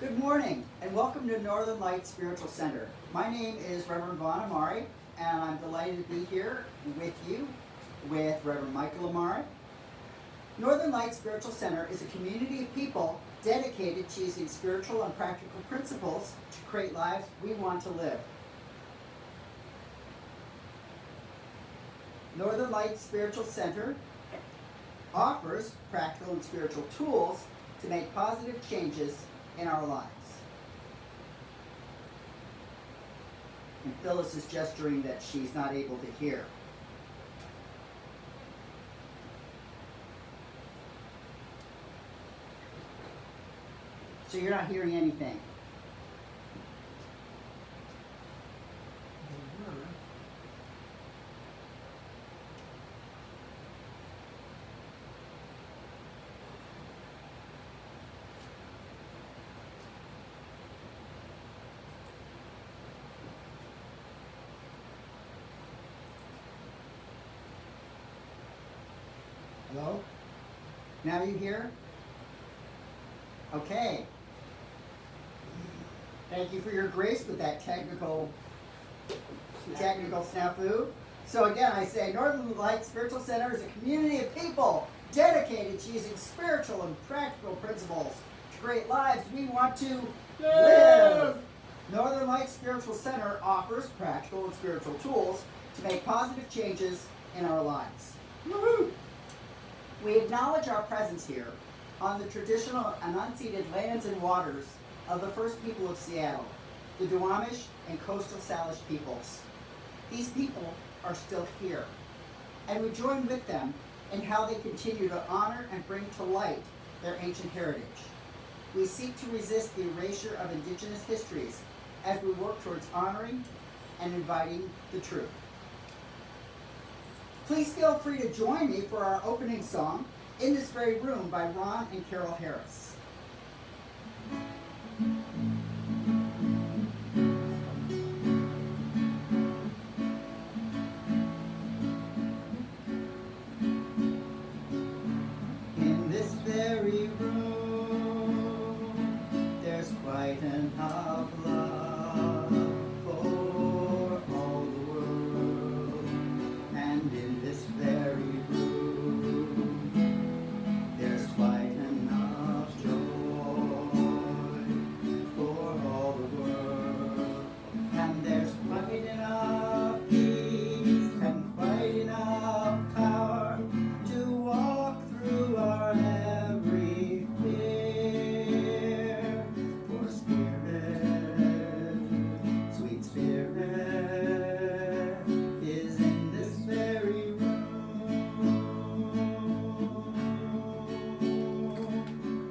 Good morning and welcome to Northern Light Spiritual Center. My name is Reverend Vaughan Amaré and I'm delighted to be here with you with Reverend Michael Amaré. Northern Light Spiritual Center is a community of people dedicated to using spiritual and practical principles to create lives we want to live. Northern Light Spiritual Center offers practical and spiritual tools to make positive changes in our lives. And Phyllis is gesturing that she's not able to hear. So you're not hearing anything. Hello? Now you hear? Okay. Thank you for your grace with that technical snafu. So again, I say Northern Light Spiritual Center is a community of people dedicated to using spiritual and practical principles to create lives we want to live. Northern Light Spiritual Center offers practical and spiritual tools to make positive changes in our lives. Woo-hoo! We acknowledge our presence here on the traditional and unceded lands and waters of the first people of Seattle, the Duwamish and Coastal Salish peoples. These people are still here, and we join with them in how they continue to honor and bring to light their ancient heritage. We seek to resist the erasure of Indigenous histories as we work towards honoring and inviting the truth. Please feel free to join me for our opening song, In This Very Room by Ron and Carol Harris. In this very room, there's quite enough love for all the world. And in this very room, there's quite enough joy for all the world. And there's quite enough peace and quite enough power to walk through our every fear. For Spirit, sweet Spirit, is in this very room.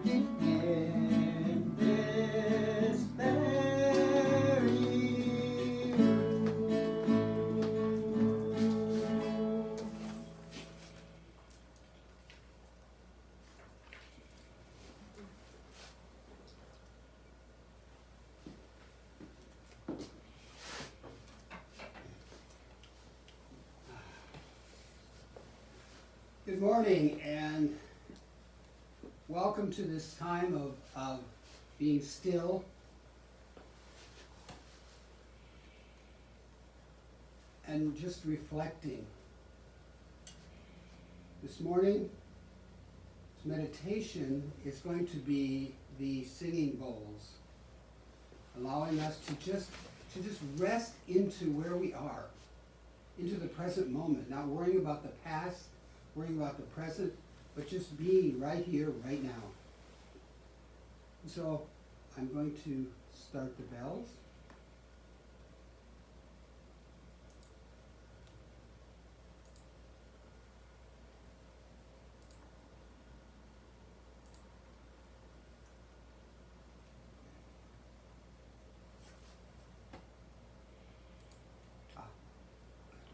In this very room. Good morning and welcome to this time of being still and just reflecting. This morning's meditation is going to be the singing bowls, allowing us to just rest into where we are, into the present moment, not worrying about the past, worrying about the present, but just being right here, right now. So I'm going to start the bells.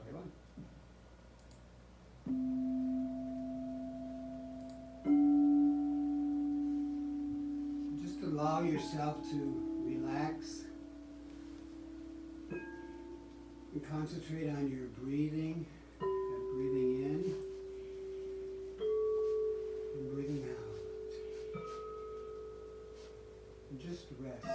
Right on. Just allow yourself to relax and concentrate on your breathing, breathing in and breathing out. and just rest.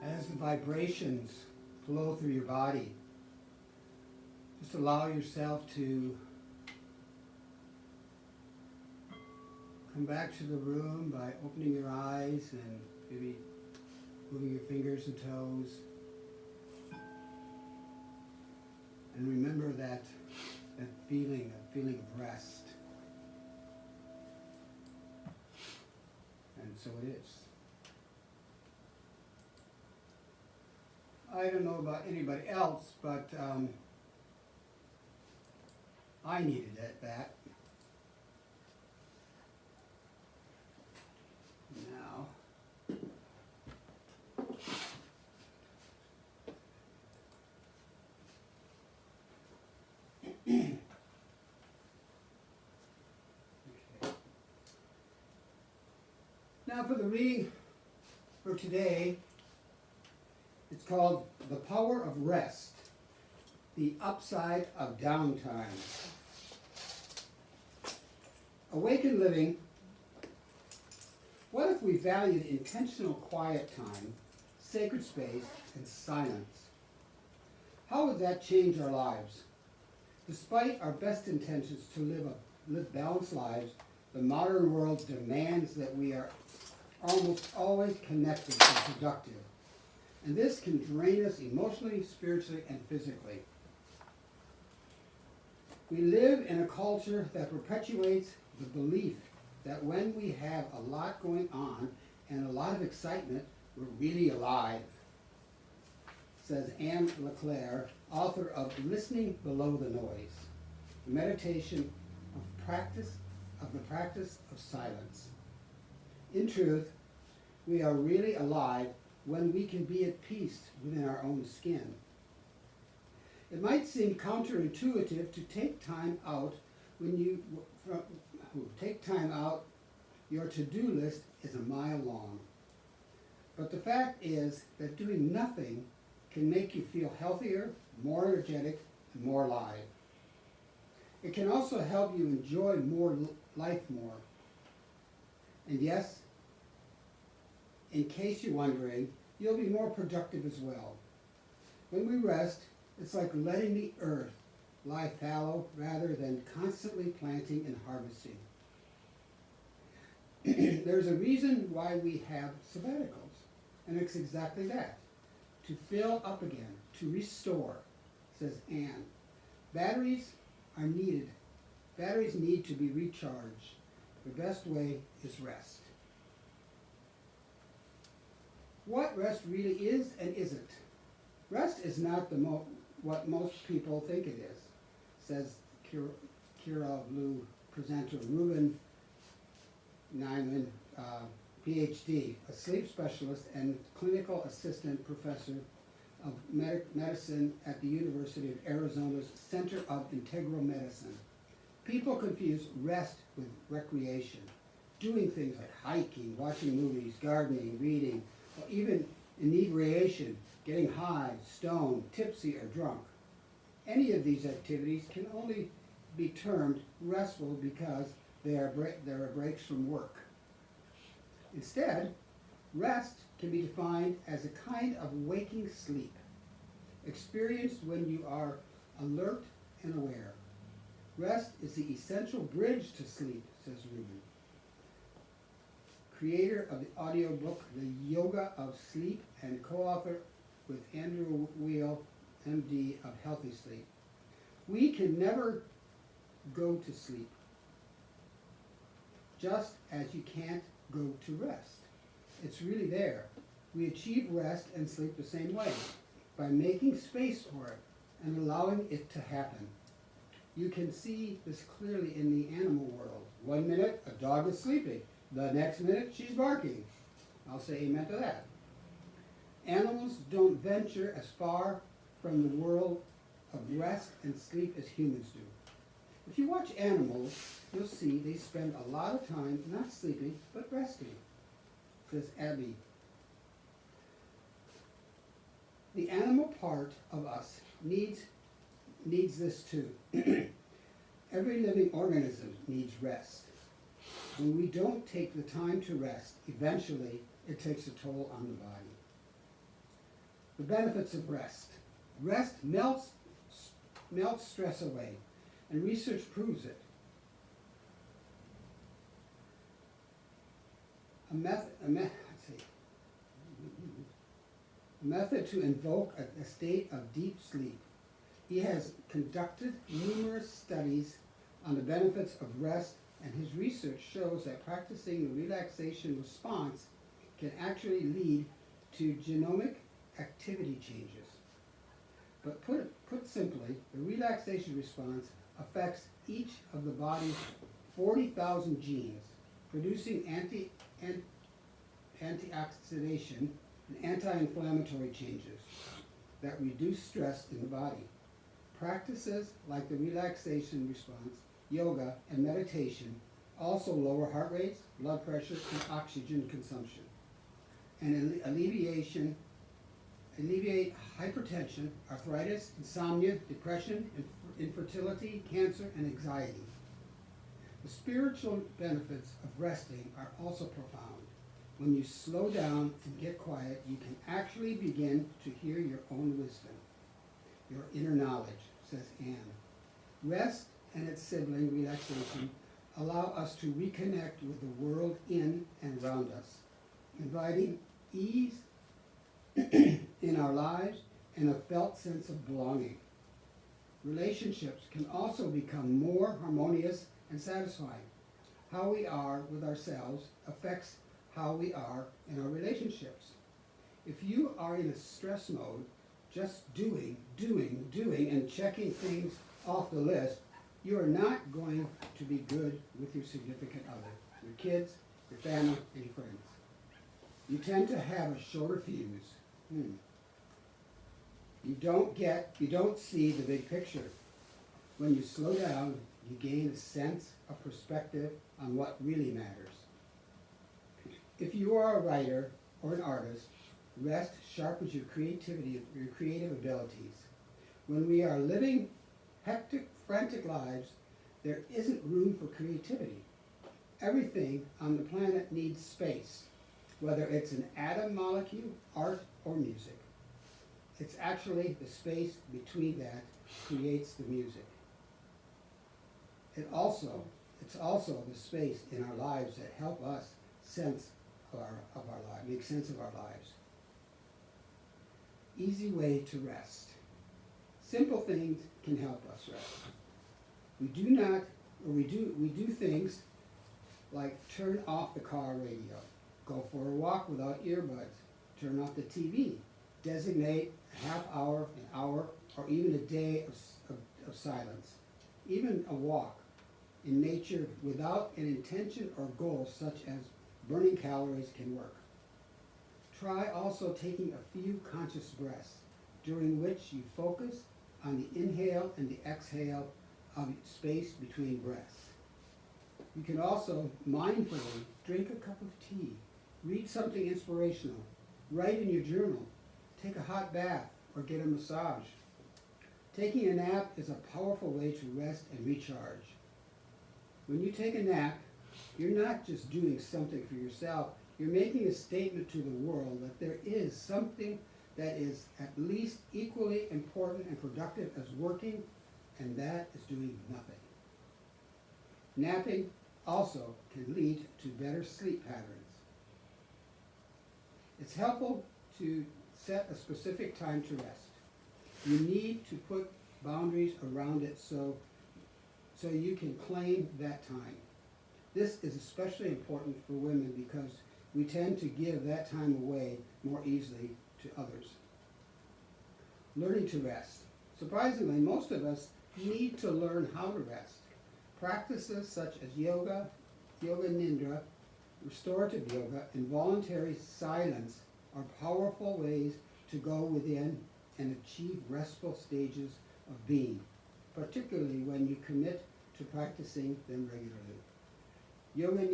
As the vibrations flow through your body, just allow yourself to come back to the room by opening your eyes and maybe moving your fingers and toes. And remember that feeling of rest. And so it is. I don't know about anybody else, but I needed that. Now, okay. Now for the reading for today, it's called The Power of Rest, the Upside of Downtime. Awakened living. What if we valued intentional quiet time, sacred space, and silence? How would that change our lives? Despite our best intentions to live balanced lives, the modern world demands that we are almost always connected and productive. And this can drain us emotionally, spiritually, and physically. We live in a culture that perpetuates the belief that when we have a lot going on and a lot of excitement, we're really alive, says Anne LeClaire, author of Listening Below the Noise, a meditation of the practice of silence. In truth, we are really alive when we can be at peace within our own skin. It might seem counterintuitive to take time out your to-do list is a mile long. But the fact is that doing nothing can make you feel healthier, more energetic, and more alive. It can also help you enjoy life more. And yes, in case you're wondering, you'll be more productive as well. When we rest, it's like letting the earth lie fallow rather than constantly planting and harvesting. There's a reason why we have sabbaticals, and it's exactly that. To fill up again, to restore, says Anne. Batteries are needed. Batteries need to be recharged. The best way is rest. What rest really is and isn't. Rest is not what most people think it is, says Kira Blue presenter Ruben Nyman, PhD, a sleep specialist and clinical assistant professor of medicine at the University of Arizona's Center of Integral Medicine. People confuse rest with recreation, doing things like hiking, watching movies, gardening, reading, or even inebriation, getting high, stoned, tipsy, or drunk. Any of these activities can only be termed restful because there are breaks from work. Instead, rest can be defined as a kind of waking sleep, experienced when you are alert and aware. Rest is the essential bridge to sleep, says Ruben, creator of the audiobook The Yoga of Sleep and co-author with Andrew Weil, MD, of Healthy Sleep. We can never go to sleep, just as you can't go to rest. It's really there. We achieve rest and sleep the same way, by making space for it and allowing it to happen. You can see this clearly in the animal world. 1 minute, a dog is sleeping. The next minute, she's barking. I'll say amen to that. Animals don't venture as far from the world of rest and sleep as humans do. If you watch animals, you'll see they spend a lot of time not sleeping, but resting, says Abby. The animal part of us needs this too. Every living organism needs rest. When we don't take the time to rest, eventually it takes a toll on the body. The benefits of rest. Rest melts stress away, and research proves it. A method to invoke a state of deep sleep. He has conducted numerous studies on the benefits of rest, and his research shows that practicing the relaxation response can actually lead to genomic activity changes. But put simply, the relaxation response affects each of the body's 40,000 genes, producing antioxidation and anti-inflammatory changes that reduce stress in the body. Practices like the relaxation response, yoga, and meditation also lower heart rates, blood pressure, and oxygen consumption, and alleviate hypertension, arthritis, insomnia, depression, infertility, cancer, and anxiety. The spiritual benefits of resting are also profound. When you slow down and get quiet, you can actually begin to hear your own wisdom, your inner knowledge, says Anne. Rest and its sibling, relaxation, allow us to reconnect with the world in and around us, inviting ease in our lives and a felt sense of belonging. Relationships can also become more harmonious and satisfying. How we are with ourselves affects how we are in our relationships. If you are in a stress mode, just doing, and checking things off the list, you are not going to be good with your significant other, your kids, your family, and your friends. You tend to have a shorter fuse. You don't see the big picture. When you slow down, you gain a sense of perspective on what really matters. If you are a writer or an artist, rest sharpens your creativity, your creative abilities. When we are living hectic, frantic lives, there isn't room for creativity. Everything on the planet needs space, whether it's an atom molecule, art, or music. It's actually the space between that creates the music. It's also the space in our lives that help us make sense of our lives. Easy way to rest. Simple things can help us rest. We do things like turn off the car radio, go for a walk without earbuds, turn off the TV, designate a half hour, an hour, or even a day of silence. Even a walk in nature without an intention or goal such as burning calories can work. Try also taking a few conscious breaths, during which you focus on the inhale and the exhale of space between breaths. You can also mindfully drink a cup of tea, read something inspirational, write in your journal, take a hot bath, or get a massage. Taking a nap is a powerful way to rest and recharge. When you take a nap, you're not just doing something for yourself, you're making a statement to the world that there is something that is at least equally important and productive as working, and that is doing nothing. Napping also can lead to better sleep patterns. It's helpful to set a specific time to rest. You need to put boundaries around it so you can claim that time. This is especially important for women because we tend to give that time away more easily to others. Learning to rest. Surprisingly, most of us need to learn how to rest. Practices such as yoga nidra, restorative yoga, and voluntary silence are powerful ways to go within and achieve restful stages of being, particularly when you commit to practicing them regularly. Yoga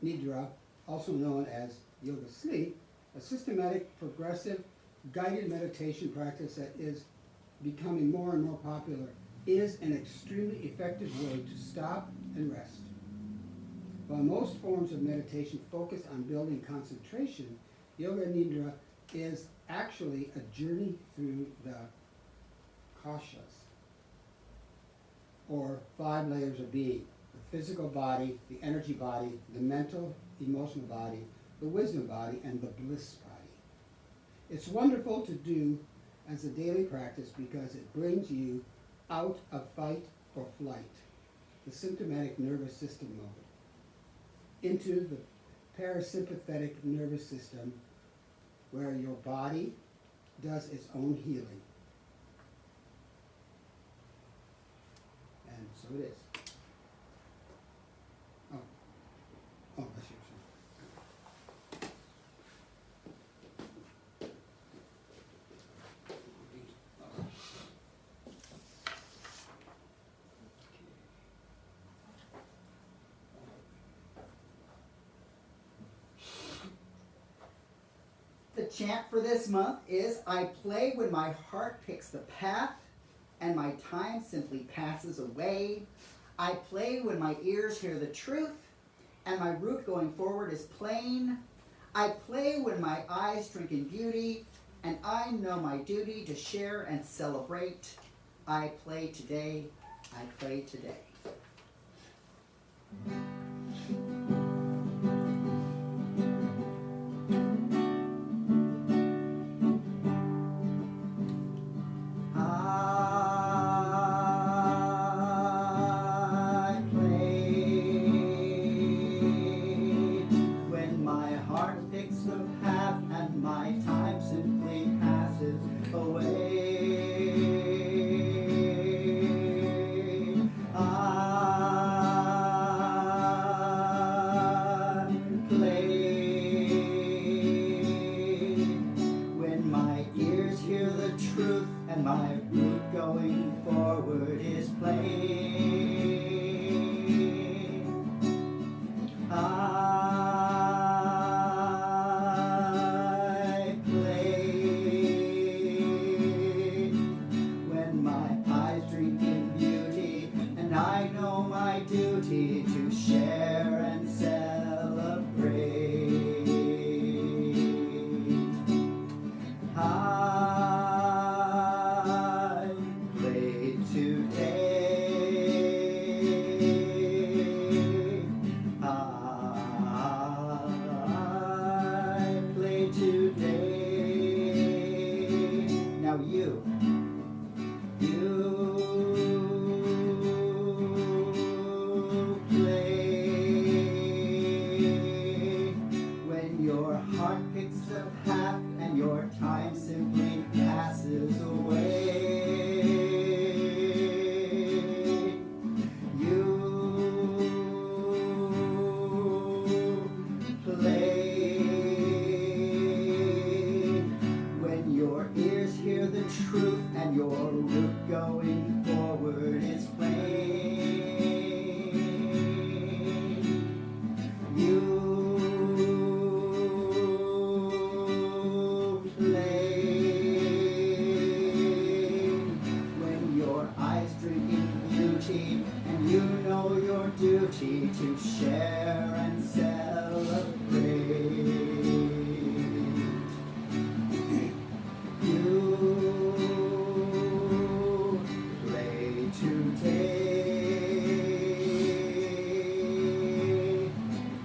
nidra, also known as yoga sleep, a systematic, progressive, guided meditation practice that is becoming more and more popular, is an extremely effective way to stop and rest. While most forms of meditation focus on building concentration, yoga nidra is actually a journey through the koshas, or 5 layers of being: the physical body, the energy body, the mental, emotional body, the wisdom body, and the bliss body. It's wonderful to do as a daily practice because it brings you out of fight or flight, the sympathetic nervous system mode, into the parasympathetic nervous system, where your body does its own healing. so it is. Oh, oh, that's yours. The chant for this month is, I play when my heart picks the path and my time simply passes away. I play when my ears hear the truth and my route going forward is plain. I play when my eyes drink in beauty and I know my duty to share and celebrate. I play today, I play today. To share and celebrate. You play today.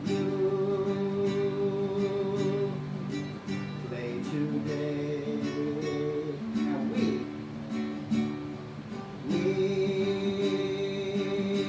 You play today. Now we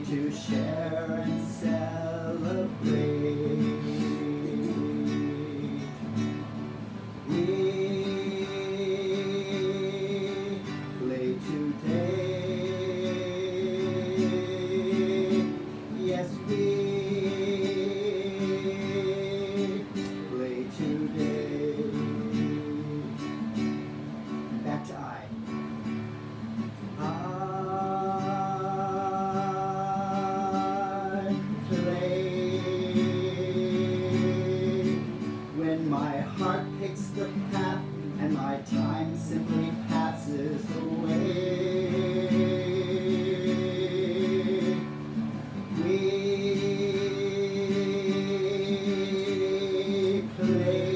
to share and celebrate. We play today. Yes, we play today. Back to I. My heart picks the path and my time simply passes is the way. We play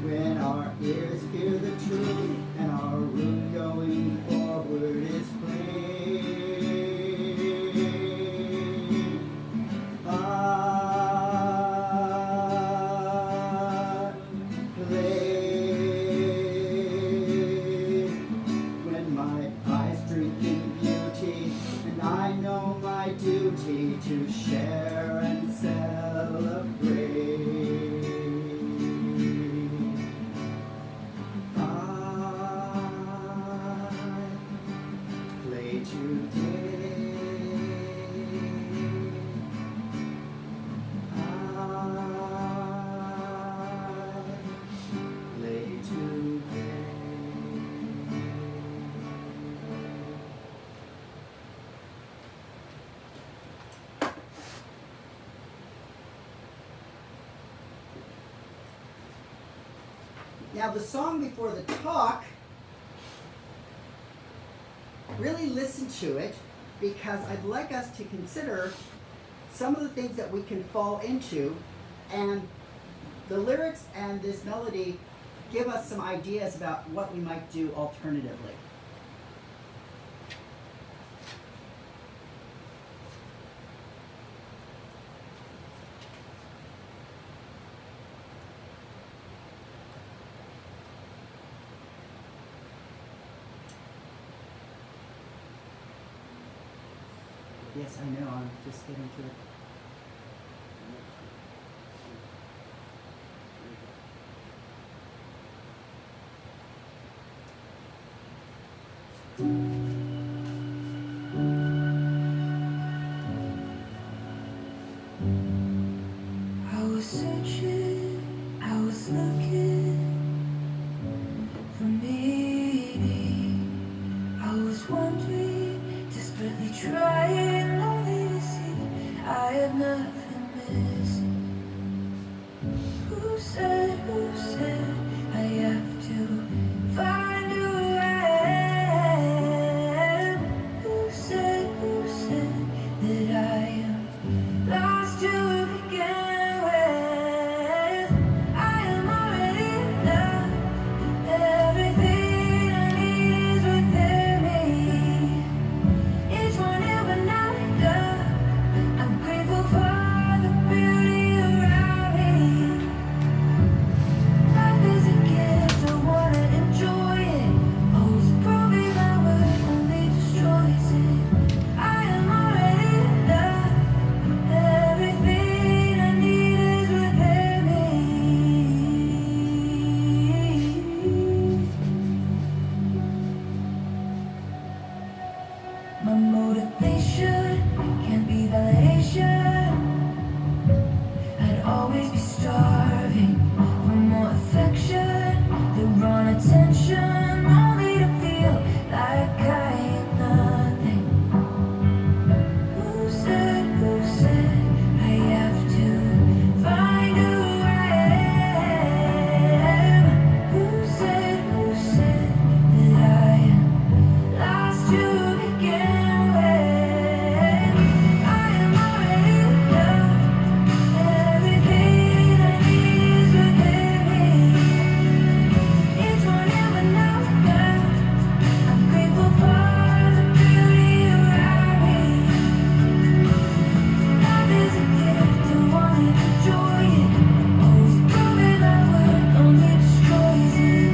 when our ears hear the truth and our route going forward is plain. I play when my eyes drink in beauty and I know my duty to share and celebrate. I play today. I play today. Now the song before the talk, really listen to it because I'd like us to consider some of the things that we can fall into, and the lyrics and this melody give us some ideas about what we might do alternatively. Yes, I know, I'm just getting to it. I was searching, I was looking for meaning. I was wondering, desperately trying only to see I had nothing missing. Who said I have to find who I am? Who said that I am lost to begin with? I am already loved. Everything I need is within me. Each one you but not enough. I'm grateful for the beauty around me. Life is a gift, I wanna enjoy it. Always proving my word only destroys it. I am already loved. Everything I need is within me. My motivation can't be validation. I'd always be starving for more affection, the wrong attention, only to feel like I ain't nothing. Who said I have to find who I am? Who said that I am lost to begin with? I am already loved. Everything I need is within me. Each one you but not enough. I'm grateful for the beauty around me. Life is a gift, I wanna enjoy it. Always proving my word only destroys it.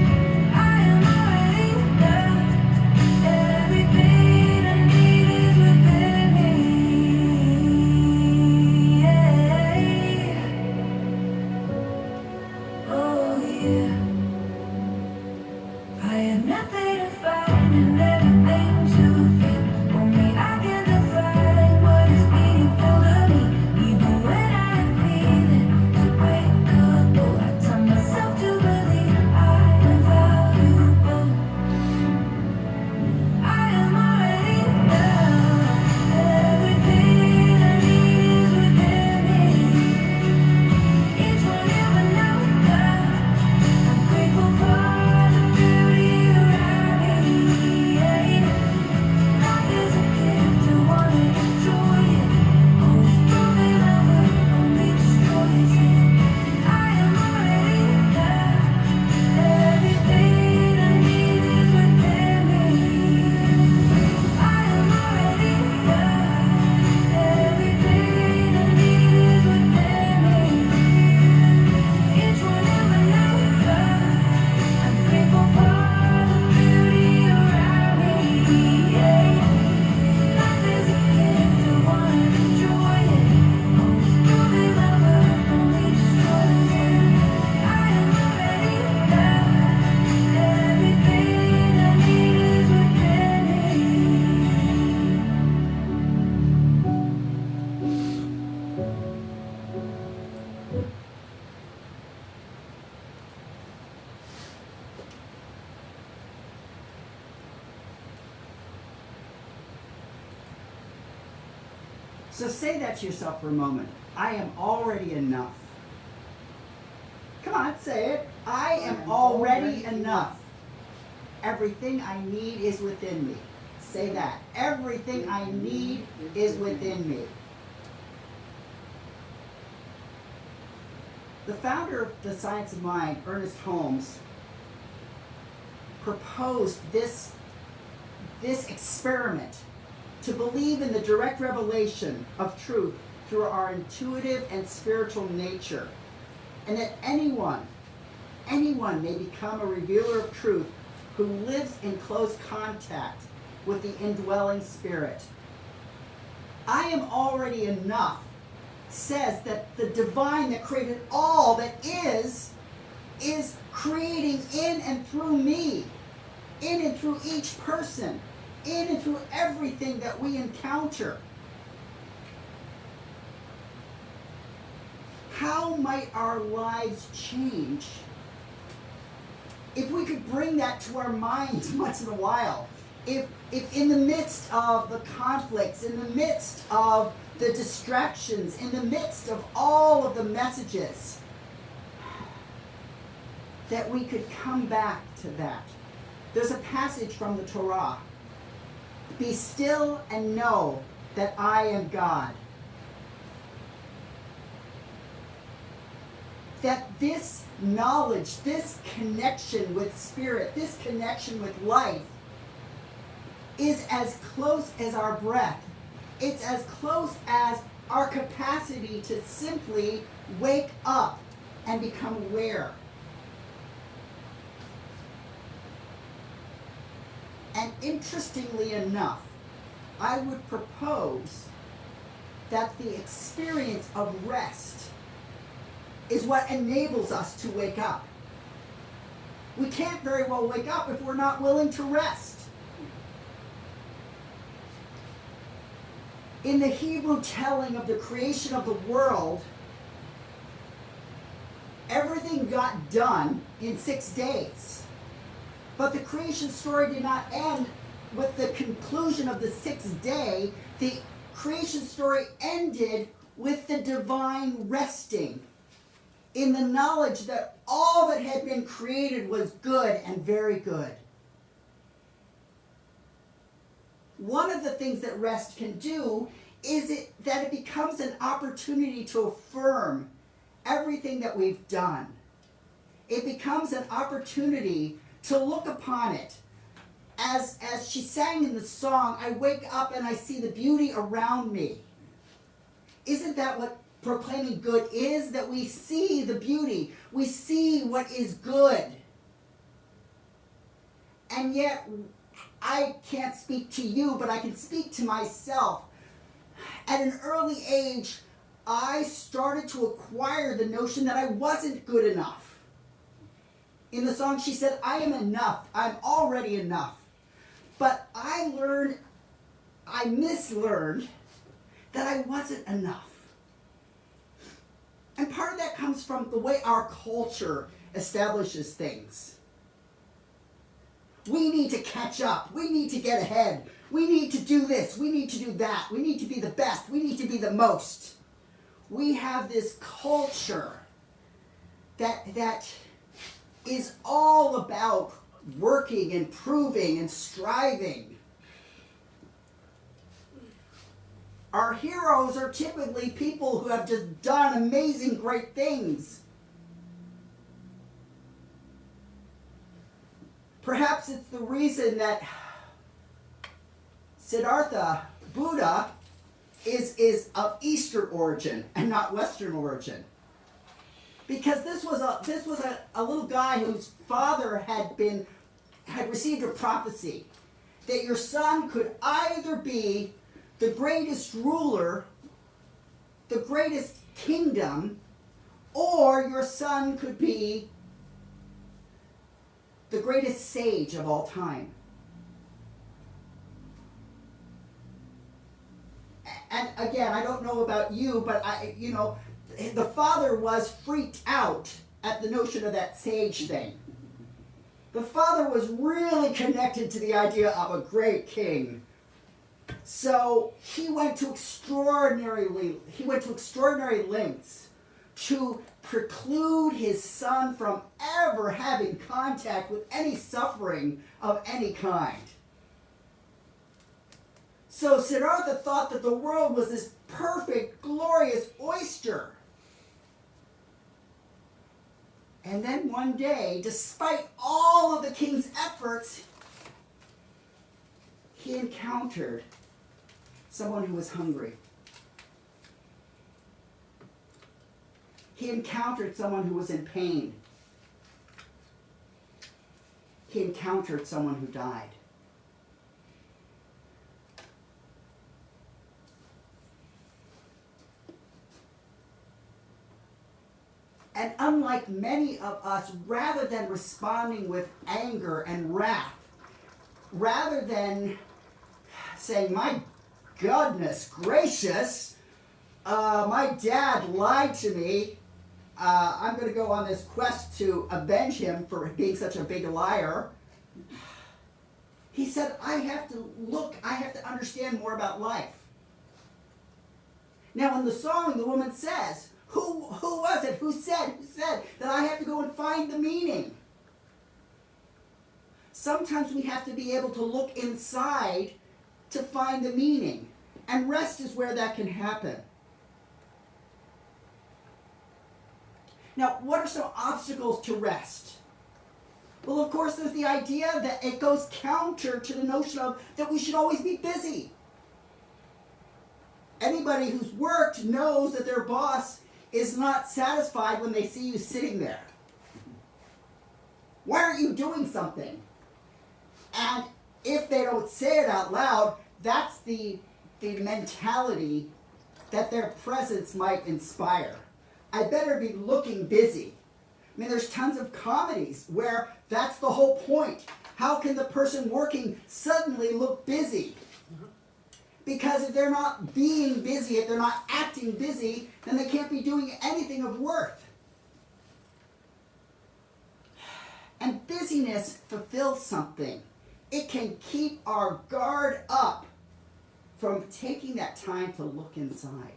I am already loved. Everything I need is within me. Oh yeah. I have nothing to find and everything to feel. Only I can define what is meaningful to me. Even when I'm feeling too breakable, I tell myself to believe I am valuable. I am already loved. Everything I need is within me. Each one you but not enough. I'm So say that to yourself for a moment. I am already enough. Come on, say it. I am already enough. Everything I need is within me. Say that. Everything I need is within me. The founder of the science of mind, Ernest Holmes, proposed this experiment to believe in the direct revelation of truth through our intuitive and spiritual nature, and that anyone may become a revealer of truth who lives in close contact with the indwelling spirit. I am already enough says that the divine that created all that is creating in and through me, in and through each person, in and through everything that we encounter. How might our lives change if we could bring that to our minds once in a while? If in the midst of the conflicts, in the midst of the distractions, in the midst of all of the messages, that we could come back to that. There's a passage from the Torah. Be still and know that I am God. That this knowledge, this connection with spirit, this connection with life is as close as our breath. It's as close as our capacity to simply wake up and become aware. And interestingly enough, I would propose that the experience of rest is what enables us to wake up. We can't very well wake up if we're not willing to rest. In the Hebrew telling of the creation of the world, everything got done in 6 days. But the creation story did not end with the conclusion of the 6th day. The creation story ended with the divine resting in the knowledge that all that had been created was good and very good. One of the things that rest can do is that it becomes an opportunity to affirm everything that we've done. It becomes an opportunity to look upon it. As she sang in the song, I wake up and I see the beauty around me. Isn't that what proclaiming good is? That we see the beauty. We see what is good. And yet, I can't speak to you, but I can speak to myself. At an early age, I started to acquire the notion that I wasn't good enough. In the song, she said, I am enough. I'm already enough. But I mislearned that I wasn't enough. And part of that comes from the way our culture establishes things. We need to catch up. We need to get ahead. We need to do this. We need to do that. We need to be the best. We need to be the most. We have this culture that is all about working and proving and striving. Our heroes are typically people who have just done amazing, great things. Perhaps it's the reason that Siddhartha, Buddha, is of Eastern origin and not Western origin. Because this was a little guy whose father had received a prophecy that your son could either be the greatest ruler, the greatest kingdom, or your son could be the greatest sage of all time. And again, I don't know about you, but the father was freaked out at the notion of that sage thing. The father was really connected to the idea of a great king. So he went to extraordinary lengths to preclude his son from ever having contact with any suffering of any kind. So Siddhartha thought that the world was this perfect, glorious oyster. And then one day, despite all of the king's efforts, he encountered someone who was hungry. He encountered someone who was in pain. He encountered someone who died. And unlike many of us, rather than responding with anger and wrath, rather than saying, my goodness gracious, my dad lied to me, I'm going to go on this quest to avenge him for being such a big liar. He said, I have to understand more about life. Now in the song, the woman says, who was it? Who said that I have to go and find the meaning? Sometimes we have to be able to look inside to find the meaning. And rest is where that can happen. Now, what are some obstacles to rest? Well, of course, there's the idea that it goes counter to the notion of that we should always be busy. Anybody who's worked knows that their boss is not satisfied when they see you sitting there. Why aren't you doing something? And if they don't say it out loud, that's the mentality that their presence might inspire. I better be looking busy. I mean, there's tons of comedies where that's the whole point. How can the person working suddenly look busy? Because if they're not being busy, if they're not acting busy, then they can't be doing anything of worth. And busyness fulfills something. It can keep our guard up from taking that time to look inside.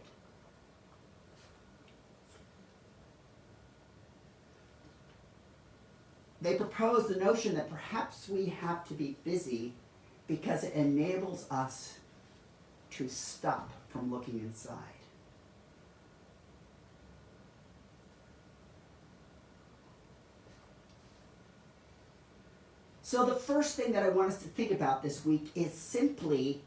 They propose the notion that perhaps we have to be busy because it enables us to stop from looking inside. So the first thing that I want us to think about this week is simply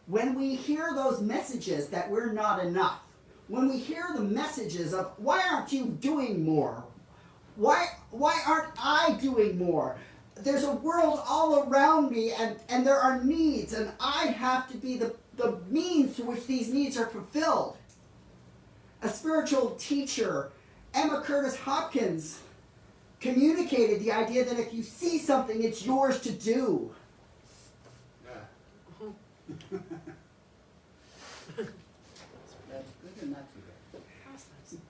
when we hear those messages that we're not enough, when we hear the messages of why aren't you doing more? Why aren't I doing more? There's a world all around me and there are needs and I have to be the means to which these needs are fulfilled. A spiritual teacher, Emma Curtis Hopkins, communicated the idea that if you see something, it's yours to do. That's good and not too bad.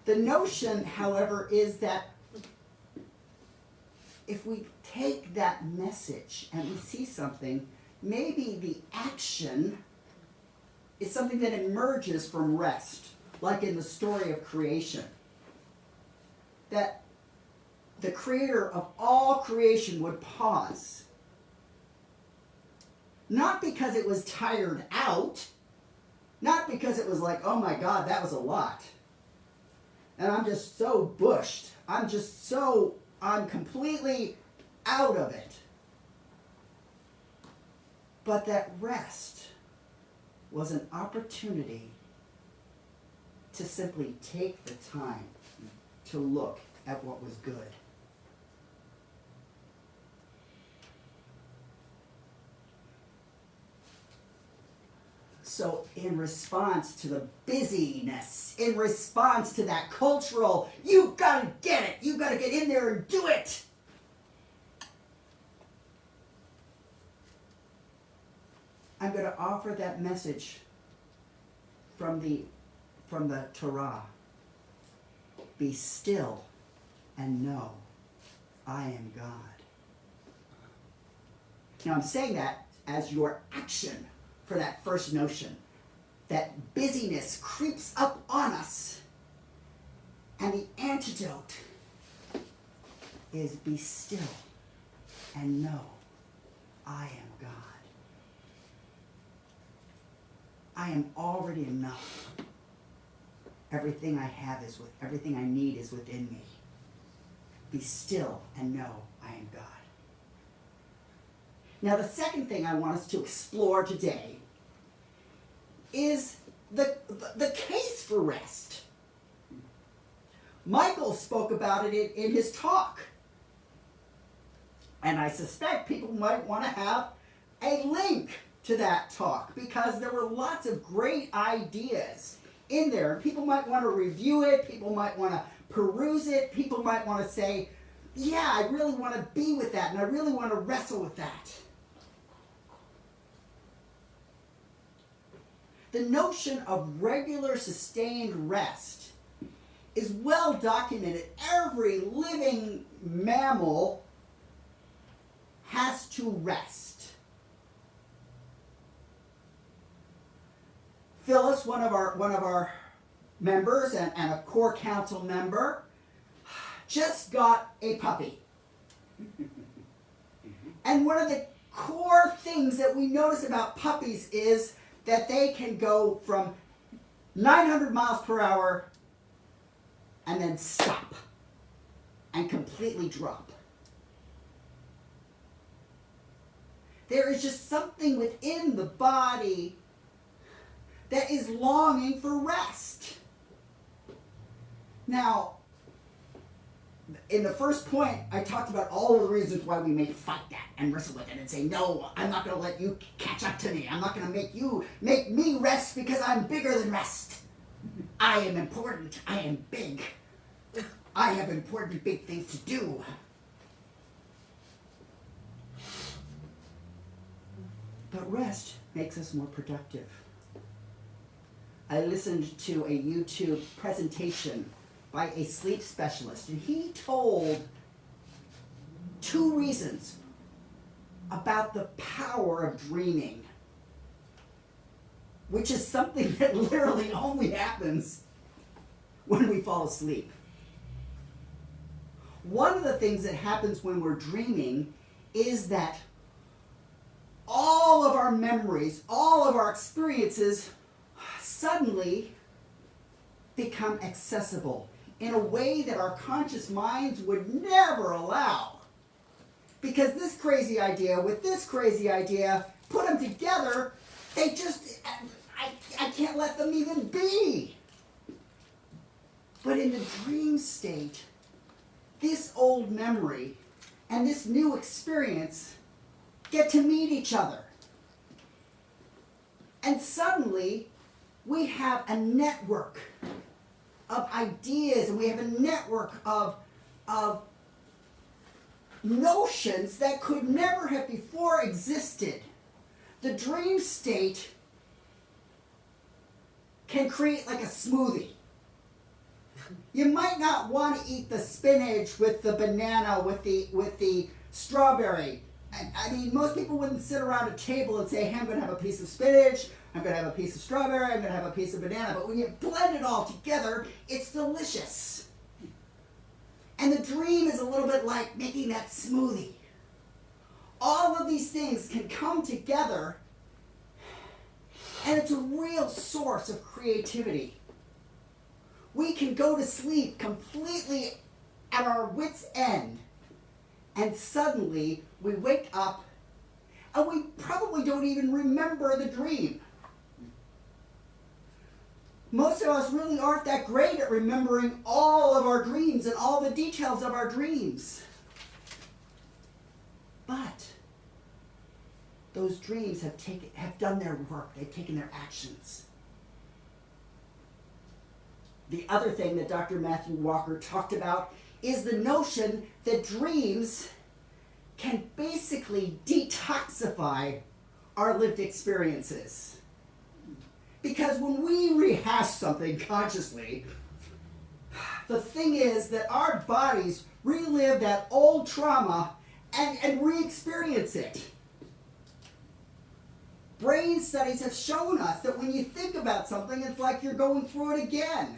The notion, however, is that if we take that message and we see something, maybe the action is something that emerges from rest, like in the story of creation. That the creator of all creation would pause. Not because it was tired out, not because it was like, oh my God, that was a lot. And I'm just so bushed. I'm completely out of it. But that rest was an opportunity to simply take the time to look at what was good. So in response to the busyness, in response to that cultural, you've got to get it, you've got to get in there and do it. I'm going to offer that message from the Torah. Be still and know I am God. Now I'm saying that as your action. for that first notion. That busyness creeps up on us. And the antidote is be still and know I am God. I am already enough. Everything I have is everything I need is within me. Be still and know I am God. Now the second thing I want us to explore today is the case for rest. Michael spoke about it in his talk. And I suspect people might want to have a link to that talk because there were lots of great ideas in there. People might want to review it. People might want to peruse it. People might want to say, yeah, I really want to be with that and I really want to wrestle with that. The notion of regular sustained rest is well documented. Every living mammal has to rest. Phyllis, one of our members and a core council member, just got a puppy. And one of the core things that we notice about puppies is that they can go from 900 miles per hour and then stop and completely drop. There is just something within the body that is longing for rest. Now, in the first point, I talked about all of the reasons why we may fight that and wrestle with it and say, no, I'm not going to let you catch up to me. I'm not going to make me rest because I'm bigger than rest. I am important. I am big. I have important big things to do. But rest makes us more productive. I listened to a YouTube presentation by a sleep specialist, and he told 2 reasons about the power of dreaming, which is something that literally only happens when we fall asleep. One of the things that happens when we're dreaming is that all of our memories, all of our experiences suddenly become accessible in a way that our conscious minds would never allow. Because this crazy idea with this crazy idea, put them together, they just, I can't let them even be. But in the dream state, this old memory and this new experience get to meet each other. And suddenly, we have a network of ideas and we have a network of notions that could never have before existed. The dream state can create like a smoothie. You might not want to eat the spinach with the banana, with the strawberry. I mean, most people wouldn't sit around a table and say, hey, I'm going to have a piece of spinach, I'm going to have a piece of strawberry, I'm going to have a piece of banana. But when you blend it all together, it's delicious. And the dream is a little bit like making that smoothie. All of these things can come together, and it's a real source of creativity. We can go to sleep completely at our wits' end, and suddenly we wake up and we probably don't even remember the dream. Most of us really aren't that great at remembering all of our dreams and all the details of our dreams. But those dreams have done their work. They've taken their actions. The other thing that Dr. Matthew Walker talked about is the notion that dreams can basically detoxify our lived experiences. Because when we rehash something consciously, the thing is that our bodies relive that old trauma and re-experience it. Brain studies have shown us that when you think about something, it's like you're going through it again.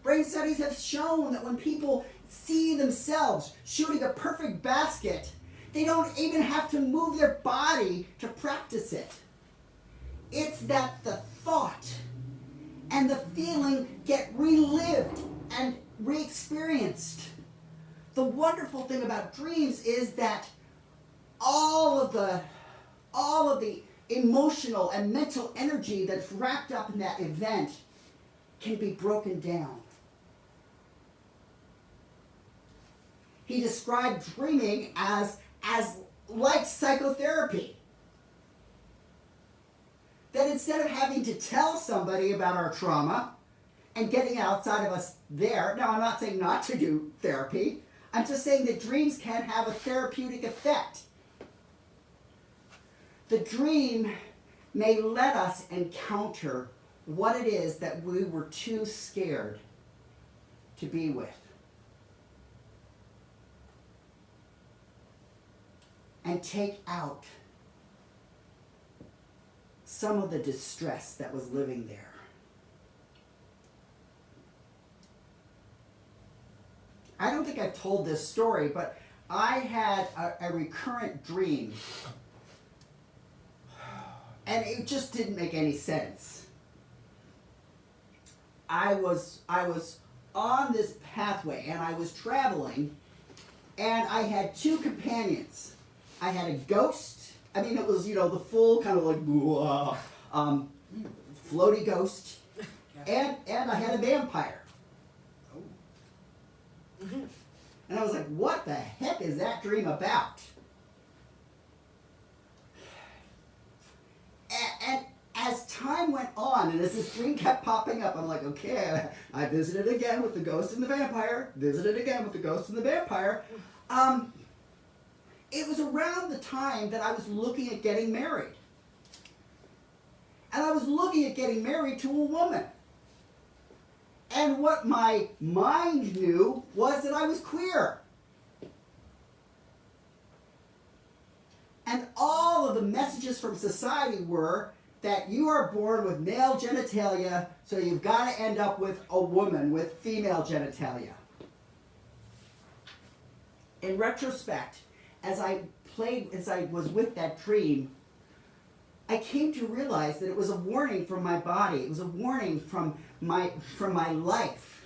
Brain studies have shown that when people see themselves shooting a perfect basket, they don't even have to move their body to practice it. It's that the thought and the feeling get relived and re-experienced. The wonderful thing about dreams is that all of the emotional and mental energy that's wrapped up in that event can be broken down. He described dreaming as like psychotherapy. That instead of having to tell somebody about our trauma and getting outside of us there, now I'm not saying not to do therapy, I'm just saying that dreams can have a therapeutic effect. The dream may let us encounter what it is that we were too scared to be with. And take out some of the distress that was living there. I don't think I've told this story, but I had a recurrent dream. And it just didn't make any sense. I was on this pathway and I was traveling and I had two companions. I had a ghost. I mean, it was, the full kind of like floaty ghost. And I had a vampire. And I was like, what the heck is that dream about? And as time went on, and as this dream kept popping up, I'm like, okay, I visited again with the ghost and the vampire, visited again with the ghost and the vampire. It was around the time that I was looking at getting married. And I was looking at getting married to a woman. And what my mind knew was that I was queer. And all of the messages from society were that you are born with male genitalia, so you've got to end up with a woman with female genitalia. In retrospect, as I was with that dream, I came to realize that it was a warning from my body. It was a warning from my life.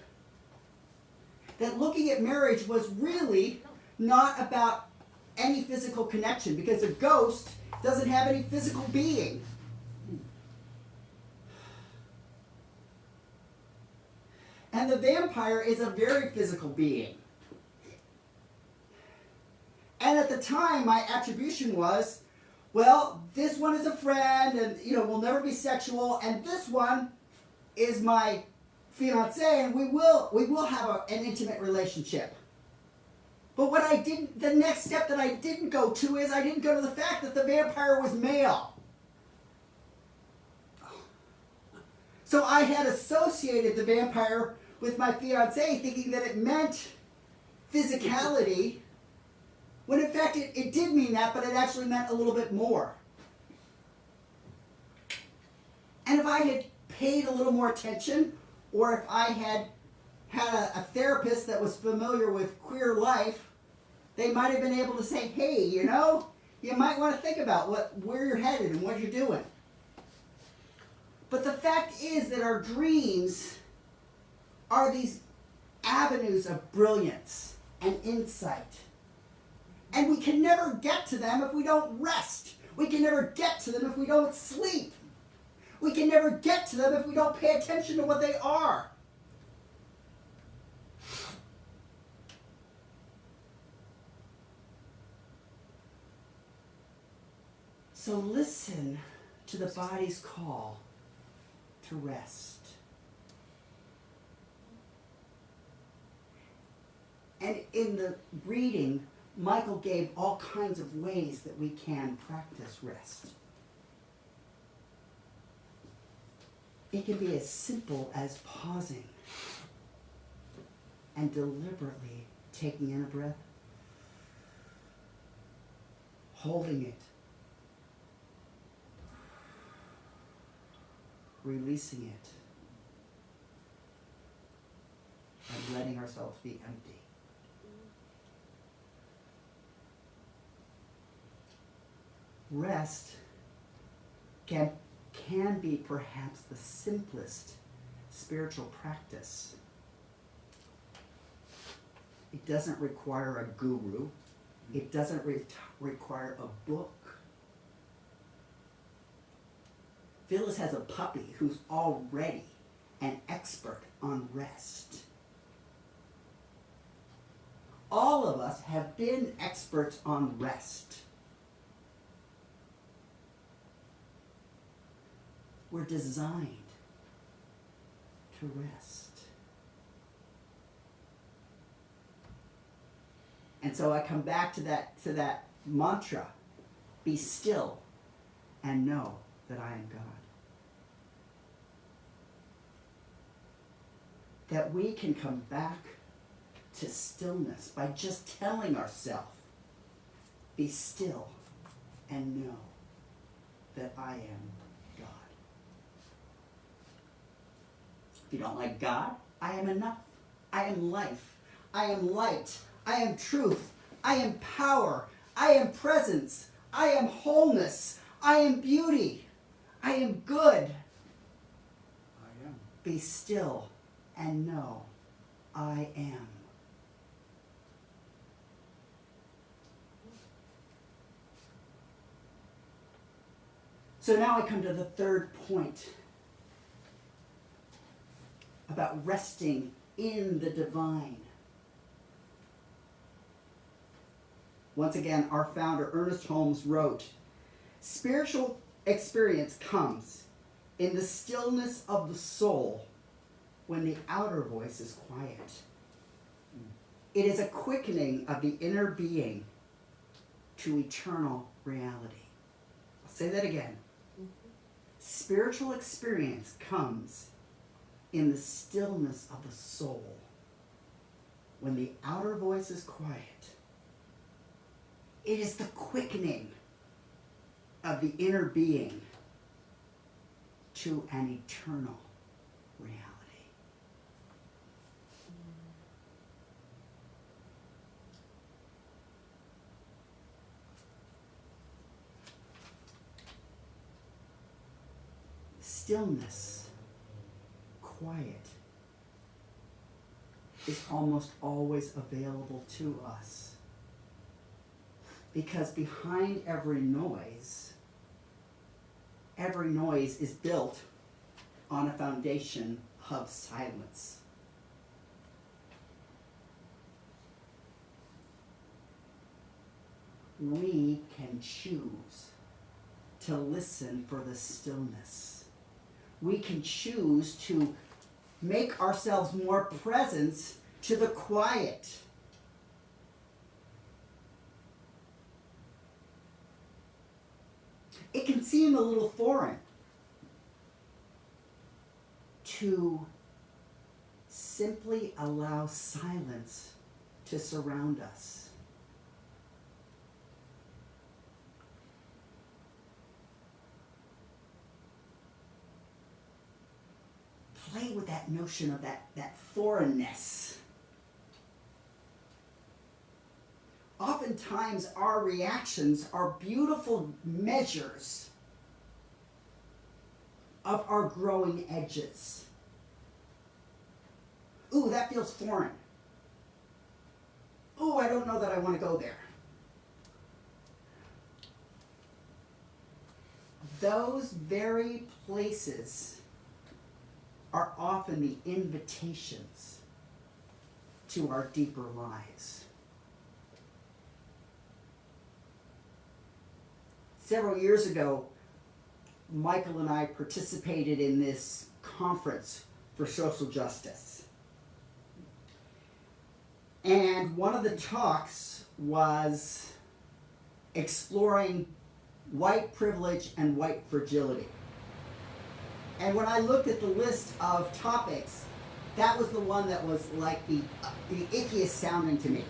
That looking at marriage was really not about any physical connection, because a ghost doesn't have any physical being. And the vampire is a very physical being. And at the time, my attribution was, well, this one is a friend and, we'll never be sexual, and this one is my fiancé, and we will have an intimate relationship. But the next step that I didn't go to is I didn't go to the fact that the vampire was male. So I had associated the vampire with my fiancé, thinking that it meant physicality, when in fact it did mean that, but it actually meant a little bit more. And if I had paid a little more attention, or if I had a therapist that was familiar with queer life, they might have been able to say, hey, you might want to think about where you're headed and what you're doing. But the fact is that our dreams are these avenues of brilliance and insight. And we can never get to them if we don't rest. We can never get to them if we don't sleep. We can never get to them if we don't pay attention to what they are. So listen to the body's call to rest. And in the reading, Michael gave all kinds of ways that we can practice rest. It can be as simple as pausing and deliberately taking in a breath, holding it, releasing it, and letting ourselves be empty. Rest can be perhaps the simplest spiritual practice. It doesn't require a guru. It doesn't require a book. Phyllis has a puppy who's already an expert on rest. All of us have been experts on rest. We're designed to rest. And so I come back to that mantra, be still and know that I am God. That we can come back to stillness by just telling ourselves, be still and know that I am God. If you don't like God, I am enough. I am life. I am light. I am truth. I am power. I am presence. I am wholeness. I am beauty. I am good. I am. Be still and know I am. So now I come to the third point about resting in the divine. Once again, our founder, Ernest Holmes, wrote, spiritual experience comes in the stillness of the soul when the outer voice is quiet. It is a quickening of the inner being to eternal reality. I'll say that again. Spiritual experience comes in the stillness of the soul when the outer voice is quiet. It is the quickening of the inner being to an eternal reality. Stillness, quiet, is almost always available to us. Because behind every noise is built on a foundation of silence. We can choose to listen for the stillness. We can choose to make ourselves more present to the quiet. It can seem a little foreign to simply allow silence to surround us. Play with that notion of that foreignness. Oftentimes our reactions are beautiful measures of our growing edges. Ooh, that feels foreign. Ooh, I don't know that I want to go there. Those very places are often the invitations to our deeper lives. Several years ago, Michael and I participated in this conference for social justice. And one of the talks was exploring white privilege and white fragility. And when I looked at the list of topics, that was the one that was like the ickiest sounding to me.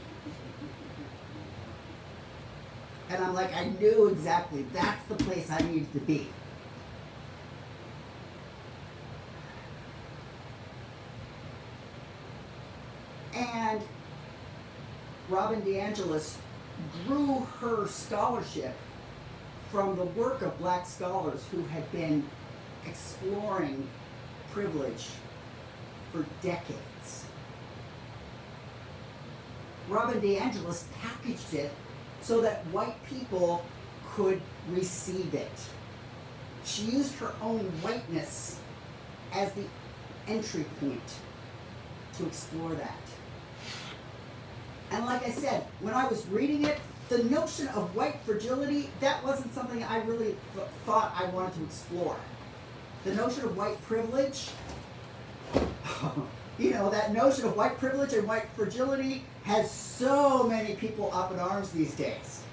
And I'm like, I knew exactly that's the place I needed to be. Robin DeAngelis grew her scholarship from the work of black scholars who had been exploring privilege for decades. Robin DeAngelis packaged it so that white people could receive it. She used her own whiteness as the entry point to explore that. And like I said, when I was reading it, the notion of white fragility, that wasn't something I really thought I wanted to explore. The notion of white privilege, you know, that notion of white privilege and white fragility has so many people up in arms these days.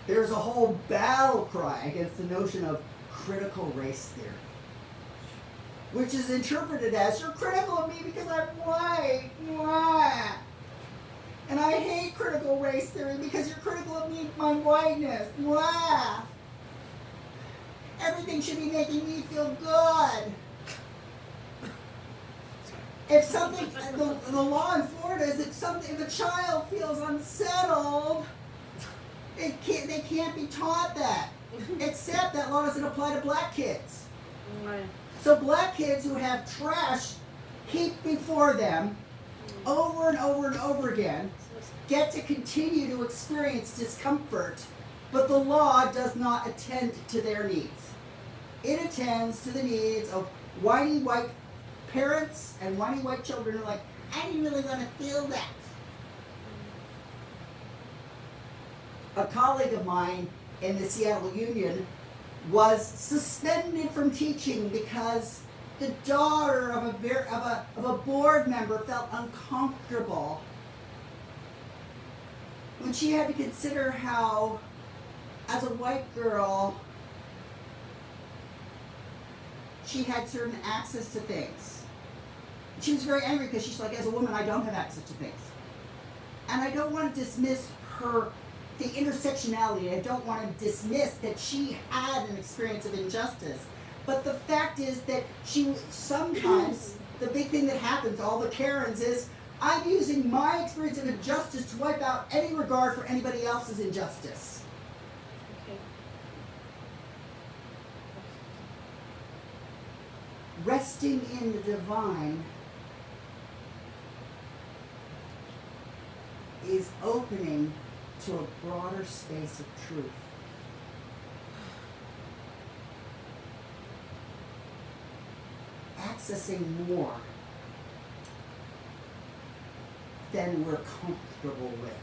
There's a whole battle cry against the notion of critical race theory, which is interpreted as, you're critical of me because I'm white. Mwah. And I hate critical race theory because you're critical of me, my whiteness. Mwah. Everything should be making me feel good. If something, the law in Florida is if a child feels unsettled, they can't be taught that. Except that law doesn't apply to black kids. So black kids who have trash heaped before them over and over and over again get to continue to experience discomfort, but the law does not attend to their needs. It attends to the needs of whitey white parents and whitey white children who are like, I didn't really want to feel that. A colleague of mine in the Seattle Union was suspended from teaching because the daughter of a board member felt uncomfortable when she had to consider how, as a white girl, she had certain access to things. She was very angry because she's like, as a woman, I don't have access to things. And I don't want to dismiss the intersectionality. I don't want to dismiss that she had an experience of injustice. But the fact is that sometimes, the big thing that happens, all the Karens, is I'm using my experience of injustice to wipe out any regard for anybody else's injustice. Okay. Resting in the divine is opening to a broader space of truth. Accessing more than we're comfortable with.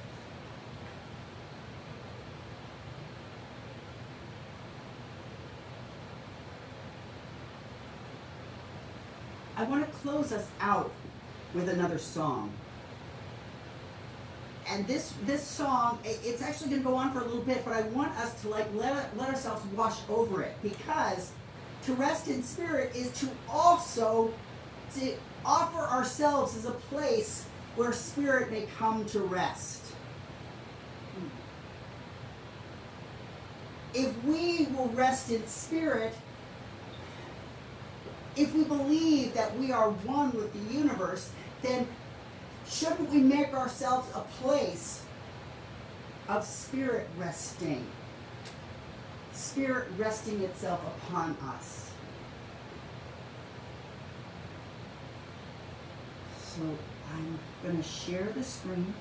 I want to close us out with another song. And this song, it's actually going to go on for a little bit, but I want us to let ourselves wash over it, because to rest in spirit is to also to offer ourselves as a place where spirit may come to rest. If we will rest in spirit, if we believe that we are one with the universe, then shouldn't we make ourselves a place of spirit resting? Spirit resting itself upon us. So I'm going to share the screen.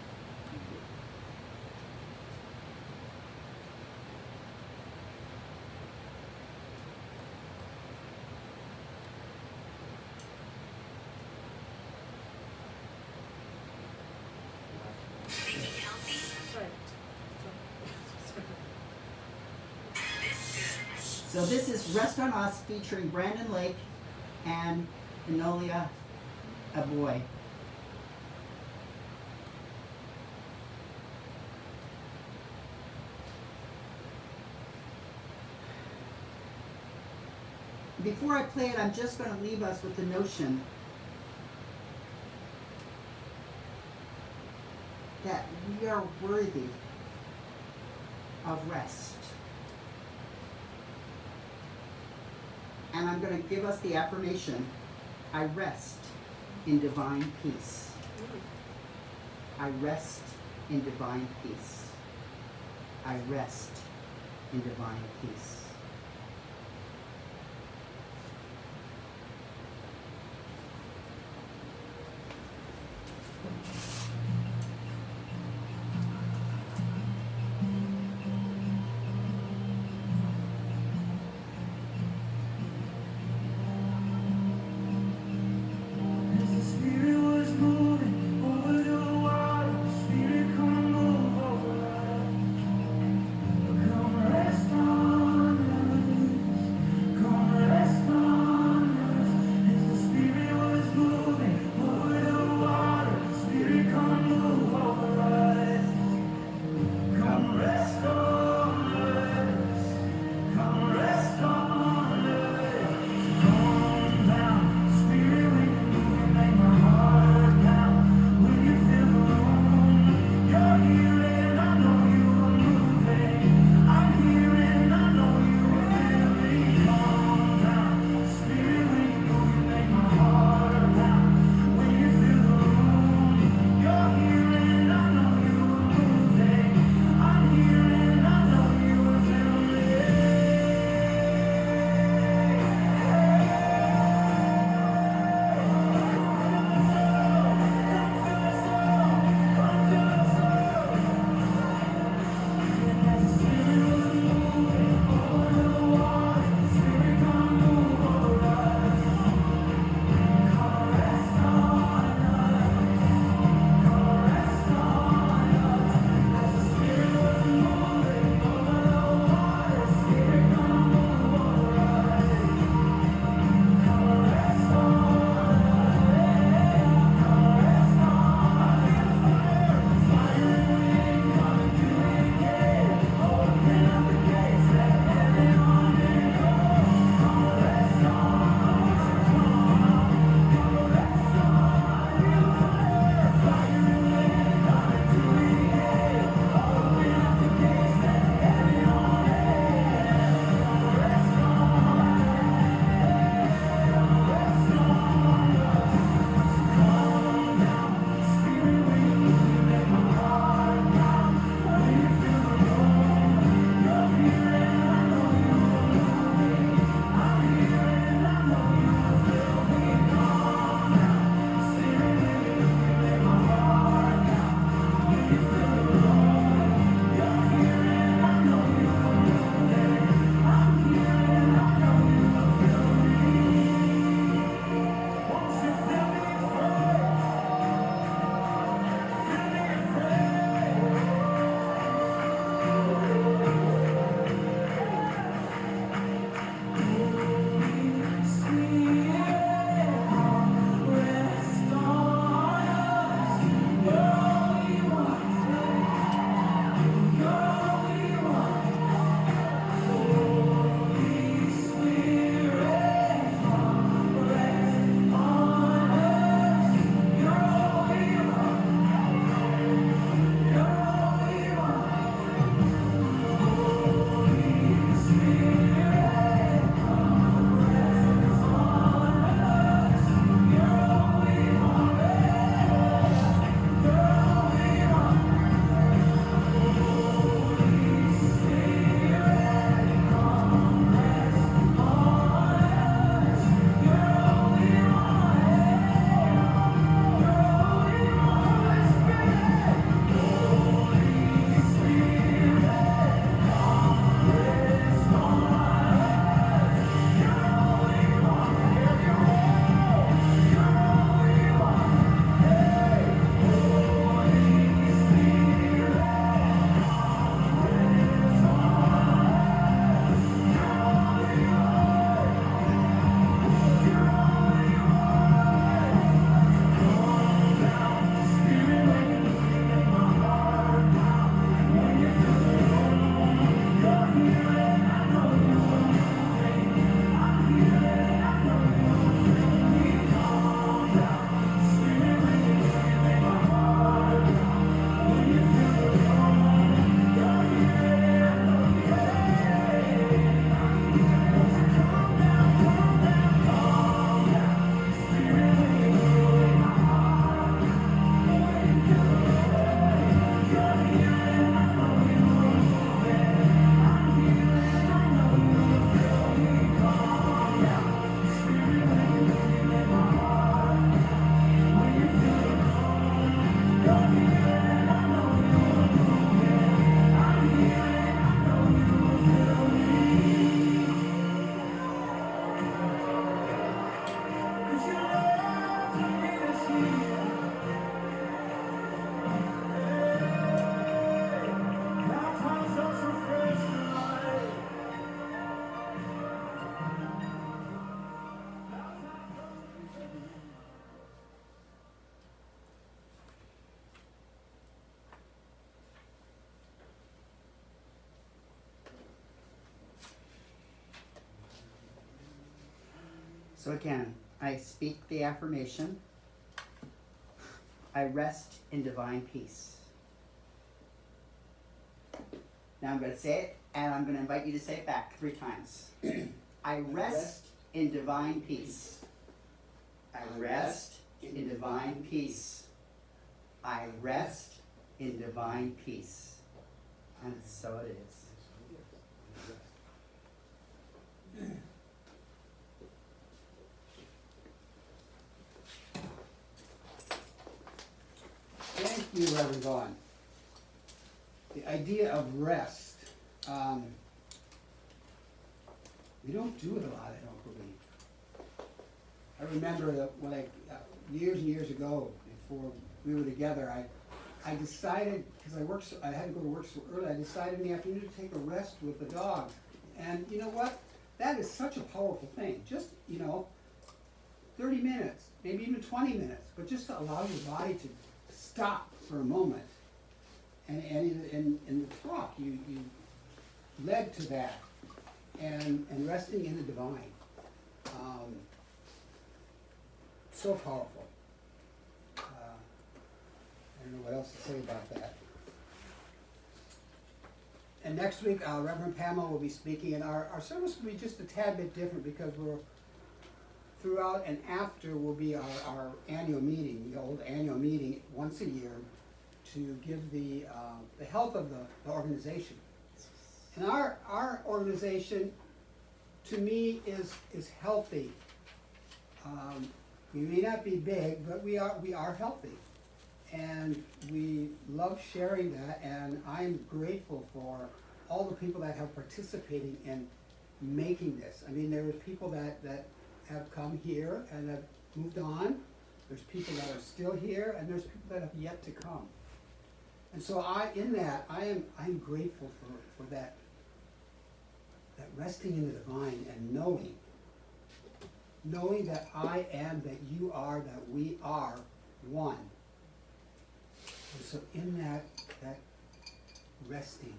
So this is Rest on Us featuring Brandon Lake and Enolia Aboy. Before I play it, I'm just going to leave us with the notion that we are worthy of rest. And I'm going to give us the affirmation, I rest in divine peace. I rest in divine peace. I rest in divine peace. As the Spirit was moving over the water, Spirit come move over us. Come rest on So again, I speak the affirmation. I rest in divine peace. Now I'm going to say it, and I'm going to invite you to say it back 3 times. I rest in divine peace. I rest in divine peace. I rest in divine peace. And so it is. Thank you, Reverend Vaughan. The idea of rest, we don't do it a lot, I don't believe. I remember that when years and years ago, before we were together, I decided, because I had to go to work so early, I decided in the afternoon to take a rest with the dogs. And you know what? That is such a powerful thing. Just, 30 minutes, maybe even 20 minutes, but just to allow your body to stop for a moment. And in the talk, you led to that, and resting in the divine. So powerful. I don't know what else to say about that. And next week, Reverend Pamela will be speaking, and our service will be just a tad bit different because throughout and after will be our annual meeting, the old annual meeting once a year to give the health of the organization. And our organization, to me, is healthy. We may not be big, but we are healthy. And we love sharing that, and I'm grateful for all the people that have participated in making this. I mean, there are people that have come here and have moved on. There's people that are still here, and there's people that have yet to come. And so I'm grateful for that resting in the divine and knowing that I am, that you are, that we are one. And so in that resting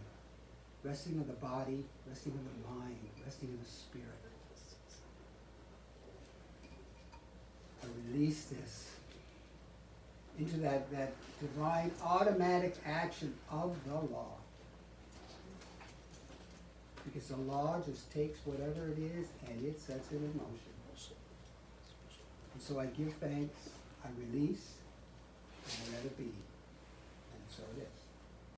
of the body, resting of the mind, resting of the spirit, I release this into that divine automatic action of the law. Because the law just takes whatever it is and it sets it in motion. And so I give thanks, I release, and I let it be. And so it is.